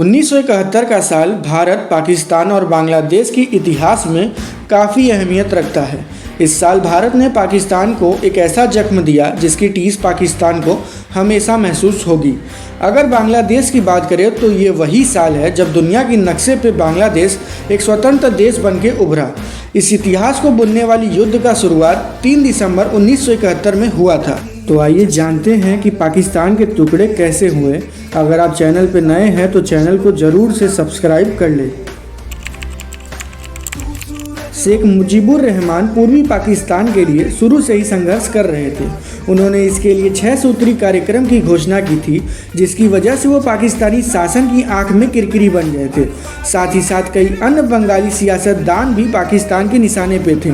1971 का साल भारत, पाकिस्तान और बांग्लादेश के इतिहास में काफ़ी अहमियत रखता है। इस साल भारत ने पाकिस्तान को एक ऐसा जख्म दिया जिसकी टीस पाकिस्तान को हमेशा महसूस होगी। अगर बांग्लादेश की बात करें तो ये वही साल है जब दुनिया के नक्शे पे बांग्लादेश एक स्वतंत्र देश बनके उभरा। इस इतिहास को बुनने वाली युद्ध का शुरुआत 3 दिसंबर 1971 में हुआ था। तो आइए जानते हैं कि पाकिस्तान के टुकड़े कैसे हुए। अगर आप चैनल पर नए हैं तो चैनल को ज़रूर से सब्सक्राइब कर लें। शेख मुजीबुर रहमान पूर्वी पाकिस्तान के लिए शुरू से ही संघर्ष कर रहे थे। उन्होंने इसके लिए 6 सूत्री कार्यक्रम की घोषणा की थी, जिसकी वजह से वो पाकिस्तानी शासन की आंख में किरकिरी बन गए थे। साथ ही साथ कई अन्य बंगाली सियासतदान भी पाकिस्तान के निशाने पे थे।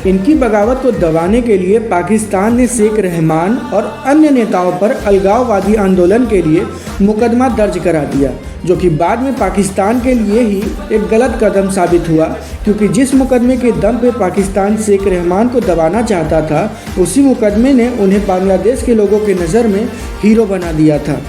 इनकी बगावत को दबाने के लिए पाकिस्तान ने शेख रहमान और अन्य नेताओं पर अलगाववादी आंदोलन के लिए मुकदमा दर्ज करा दिया, जो कि बाद में पाकिस्तान के लिए ही एक गलत कदम साबित हुआ, क्योंकि जिस मुकदमे के दम पे पाकिस्तान शेख रहमान को दबाना चाहता था, उसी मुकदमे ने उन्हें बांग्लादेश के लोगों के नज़र में हीरो बना दिया था।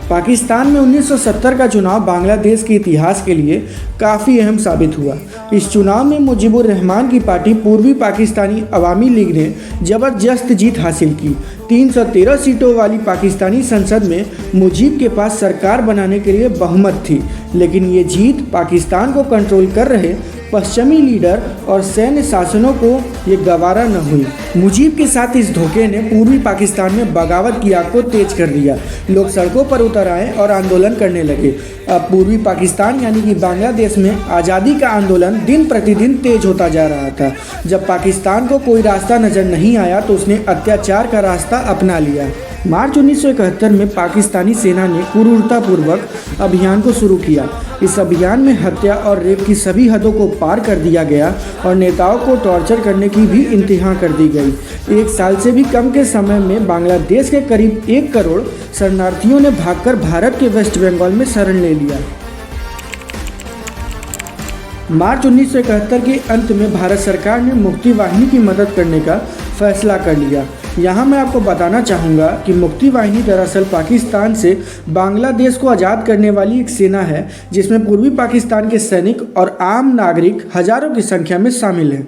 पाकिस्तान में 1970 का चुनाव बांग्लादेश के इतिहास के लिए काफ़ी अहम साबित हुआ। इस चुनाव में मुजीबुर रहमान की पार्टी पूर्वी पाकिस्तानी अवामी लीग ने ज़बरदस्त जीत हासिल की। 313 सीटों वाली पाकिस्तानी संसद में मुजीब के पास सरकार बनाने के लिए बहुमत थी, लेकिन ये जीत पाकिस्तान को कंट्रोल कर रहे पश्चिमी लीडर और सैन्य शासनों को ये गवारा न हुई। मुजीब के साथ इस धोखे ने पूर्वी पाकिस्तान में बगावत की आग को तेज कर दिया। लोग सड़कों पर उतर आए और आंदोलन करने लगे। अब पूर्वी पाकिस्तान यानी कि बांग्लादेश में आज़ादी का आंदोलन दिन प्रतिदिन तेज होता जा रहा था। जब पाकिस्तान को कोई रास्ता नज़र नहीं आया तो उसने अत्याचार का रास्ता अपना लिया। मार्च 1971 में पाकिस्तानी सेना ने क्रूरतापूर्वक अभियान को शुरू किया। इस अभियान में हत्या और रेप की सभी हदों को पार कर दिया गया और नेताओं को टॉर्चर करने की भी इंतहा कर दी गई। 1 साल से भी कम के समय में बांग्लादेश के करीब 1 करोड़ शरणार्थियों ने भागकर भारत के वेस्ट बंगाल में शरण ले लिया। मार्च 1971 के अंत में भारत सरकार ने मुक्ति वाहिनी की मदद करने का फैसला कर लिया। यहाँ मैं आपको बताना चाहूँगा कि मुक्ति वाहिनी दरअसल पाकिस्तान से बांग्लादेश को आज़ाद करने वाली एक सेना है, जिसमें पूर्वी पाकिस्तान के सैनिक और आम नागरिक हज़ारों की संख्या में शामिल हैं।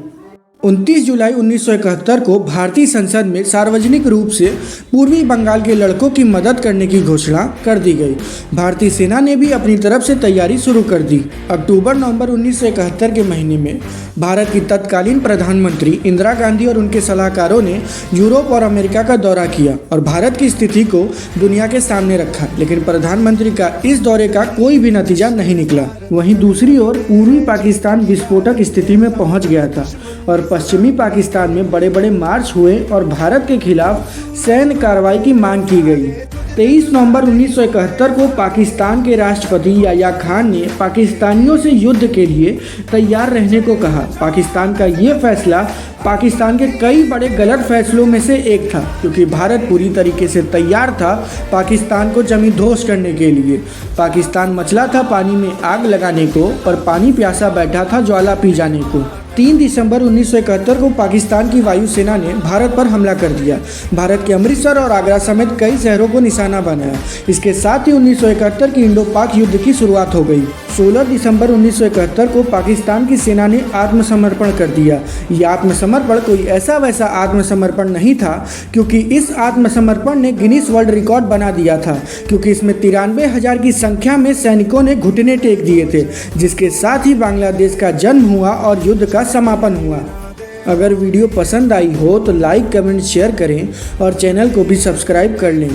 29 जुलाई 1971 को भारतीय संसद में सार्वजनिक रूप से पूर्वी बंगाल के लड़कों की मदद करने की घोषणा कर दी गई। भारतीय सेना ने भी अपनी तरफ से तैयारी शुरू कर दी। अक्टूबर-नवंबर 1971 के महीने में भारत की तत्कालीन प्रधानमंत्री इंदिरा गांधी और उनके सलाहकारों ने यूरोप और अमेरिका का दौरा किया और भारत की स्थिति को दुनिया के सामने रखा, लेकिन प्रधानमंत्री का इस दौरे का कोई भी नतीजा नहीं निकला। वहीं दूसरी ओर पूर्वी पाकिस्तान विस्फोटक स्थिति में पहुंच गया था और पश्चिमी पाकिस्तान में बड़े बड़े मार्च हुए और भारत के खिलाफ सैन्य कार्रवाई की मांग की गई। 23 नवंबर 1971 को पाकिस्तान के राष्ट्रपति याह्या खान ने पाकिस्तानियों से युद्ध के लिए तैयार रहने को कहा। पाकिस्तान का ये फैसला पाकिस्तान के कई बड़े गलत फैसलों में से एक था, क्योंकि भारत पूरी तरीके से तैयार था पाकिस्तान को जमींदोज करने के लिए। पाकिस्तान मचला था पानी में आग लगाने को और पानी प्यासा बैठा था ज्वाला पी जाने को। 3 दिसंबर 1971 को पाकिस्तान की वायुसेना ने भारत पर हमला कर दिया। भारत के अमृतसर और आगरा समेत कई शहरों को निशाना बनाया। इसके साथ ही 1971 की इंडो पाक युद्ध की शुरुआत हो गई। 16 दिसंबर 1971 को पाकिस्तान की सेना ने आत्मसमर्पण कर दिया। यह आत्मसमर्पण कोई ऐसा वैसा आत्मसमर्पण नहीं था, क्योंकि इस आत्मसमर्पण ने गिनीज वर्ल्ड रिकॉर्ड बना दिया था, क्योंकि इसमें 93,000 की संख्या में सैनिकों ने घुटने टेक दिए थे, जिसके साथ ही बांग्लादेश का जन्म हुआ और युद्ध का समापन हुआ। अगर वीडियो पसंद आई हो तो लाइक, कमेंट, शेयर करें और चैनल को भी सब्सक्राइब कर लें।